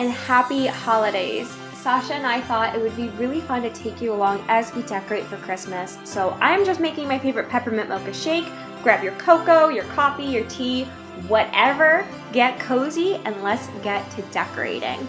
and happy holidays. Sasha and I thought it would be really fun to take you along as we decorate for Christmas. So I'm just making my favorite peppermint mocha shake. Grab your cocoa, your coffee, your tea, whatever. Get cozy and let's get to decorating.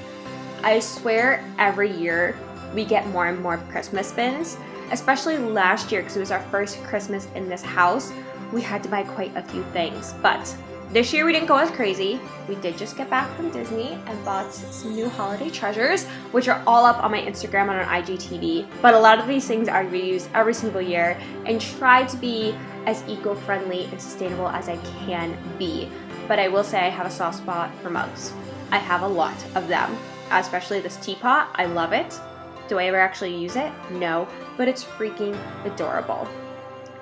I swear every year we get more and more Christmas bins, especially last year because it was our first Christmas in this house. We had to buy quite a few things, but this year we didn't go as crazy. We did just get back from Disney and bought some new holiday treasures, which are all up on my Instagram and on IGTV. But a lot of these things I reuse every single year and try to be as eco-friendly and sustainable as I can be. But I will say I have a soft spot for mugs. I have a lot of them, especially this teapot. I love it. Do I ever actually use it? No, but it's freaking adorable.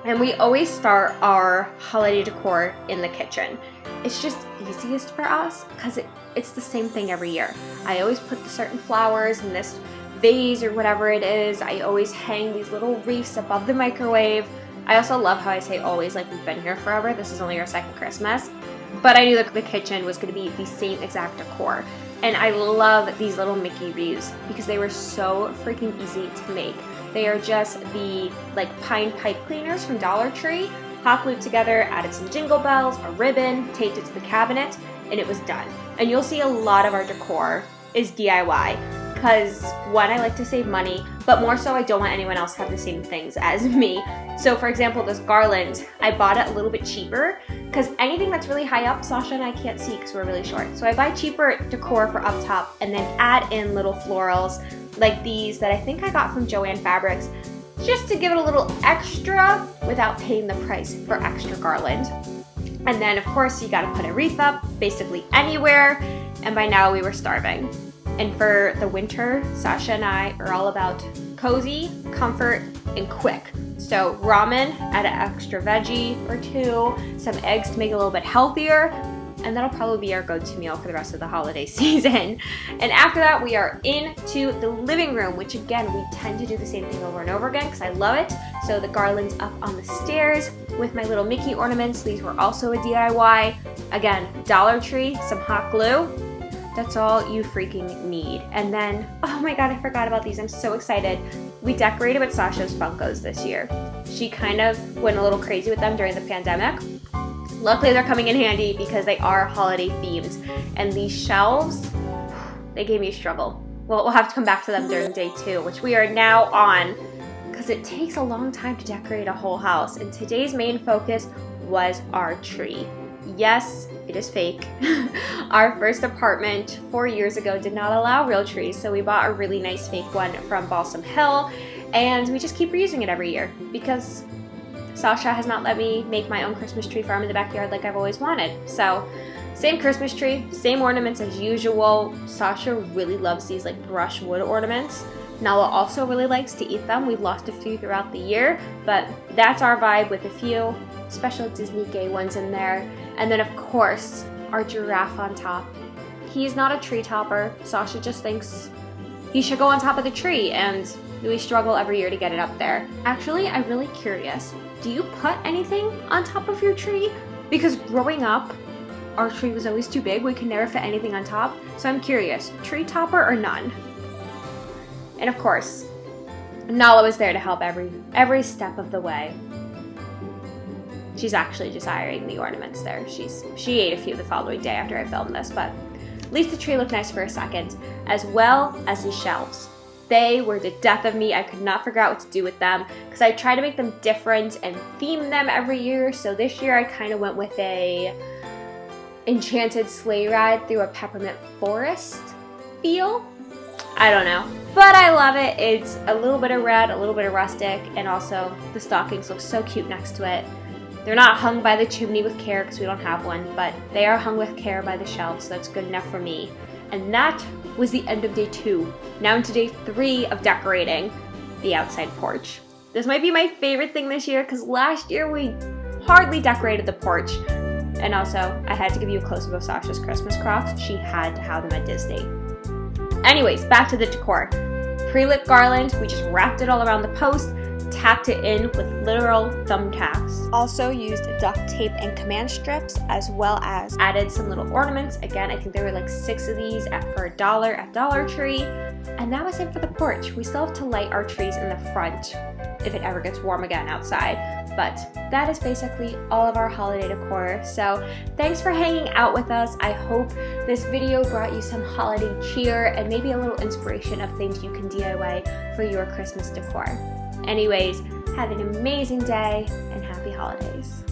And we always start our holiday decor in the kitchen. It's just easiest for us because it's the same thing every year. I always put the certain flowers in this vase or whatever it is. I always hang these little wreaths above the microwave. I also love how I say always, like we've been here forever. This is only our second Christmas. But I knew that the kitchen was going to be the same exact decor. And I love these little Mickey wreaths because they were so freaking easy to make. They are just the pine pipe cleaners from Dollar Tree, hot glued together, added some jingle bells, a ribbon, taped it to the cabinet, and it was done. And you'll see a lot of our decor is DIY because one, I like to save money, but more so I don't want anyone else to have the same things as me. So for example, this garland, I bought it a little bit cheaper because anything that's really high up, Sasha and I can't see because we're really short. So I buy cheaper decor for up top and then add in little florals like these that I think I got from Joann Fabrics just to give it a little extra without paying the price for extra garland. And then of course you gotta put a wreath up basically anywhere, and by now we were starving. And for the winter, Sasha and I are all about cozy, comfort, and quick. So ramen, add an extra veggie or two, some eggs to make it a little bit healthier, and that'll probably be our go-to meal for the rest of the holiday season. And after that, we are into the living room, which again, we tend to do the same thing over and over again because I love it. So the garland's up on the stairs with my little Mickey ornaments. These were also a DIY. Again, Dollar Tree, some hot glue. That's all you freaking need. And then, oh my God, I forgot about these. I'm so excited. We decorated with Sasha's Funkos this year. She kind of went a little crazy with them during the pandemic. Luckily, they're coming in handy because they are holiday themed. And these shelves, they gave me a struggle. Well, we'll have to come back to them during day 2, which we are now on because it takes a long time to decorate a whole house. And today's main focus was our tree. Yes, it is fake. Our first apartment 4 years ago did not allow real trees, so we bought a really nice fake one from Balsam Hill, and we just keep reusing it every year because Sasha has not let me make my own Christmas tree farm in the backyard like I've always wanted. So same Christmas tree, same ornaments as usual. Sasha really loves these brushwood ornaments. Nala also really likes to eat them. We've lost a few throughout the year, but that's our vibe with a few special Disney gay ones in there. And then of course, our giraffe on top. He's not a tree topper. Sasha just thinks he should go on top of the tree, and we struggle every year to get it up there. Actually, I'm really curious. Do you put anything on top of your tree? Because growing up, our tree was always too big. We could never fit anything on top. So I'm curious, tree topper or none? And of course, Nala was there to help every step of the way. She's actually just ironing the ornaments there. She ate a few the following day after I filmed this, but at least the tree looked nice for a second, as well as the shelves. They were the death of me. I could not figure out what to do with them because I try to make them different and theme them every year. So this year I kind of went with a enchanted sleigh ride through a peppermint forest feel. I don't know, but I love it. It's a little bit of red, a little bit of rustic, and also the stockings look so cute next to it. They're not hung by the chimney with care because we don't have one, but they are hung with care by the shelves, so that's good enough for me. And that was the end of day 2. Now into day 3 of decorating the outside porch. This might be my favorite thing this year because last year we hardly decorated the porch. And also, I had to give you a close-up of Sasha's Christmas Crocs. She had to have them at Disney. Anyways, back to the decor. Pre-lit garland, we just wrapped it all around the post. tacked it in with literal thumbtacks. Also used duct tape and command strips, as well as added some little ornaments. Again, I think there were like 6 of these for $1 at Dollar Tree. And that was it for the porch. We still have to light our trees in the front if it ever gets warm again outside. But that is basically all of our holiday decor. So thanks for hanging out with us. I hope this video brought you some holiday cheer and maybe a little inspiration of things you can DIY for your Christmas decor. Anyways, have an amazing day and happy holidays.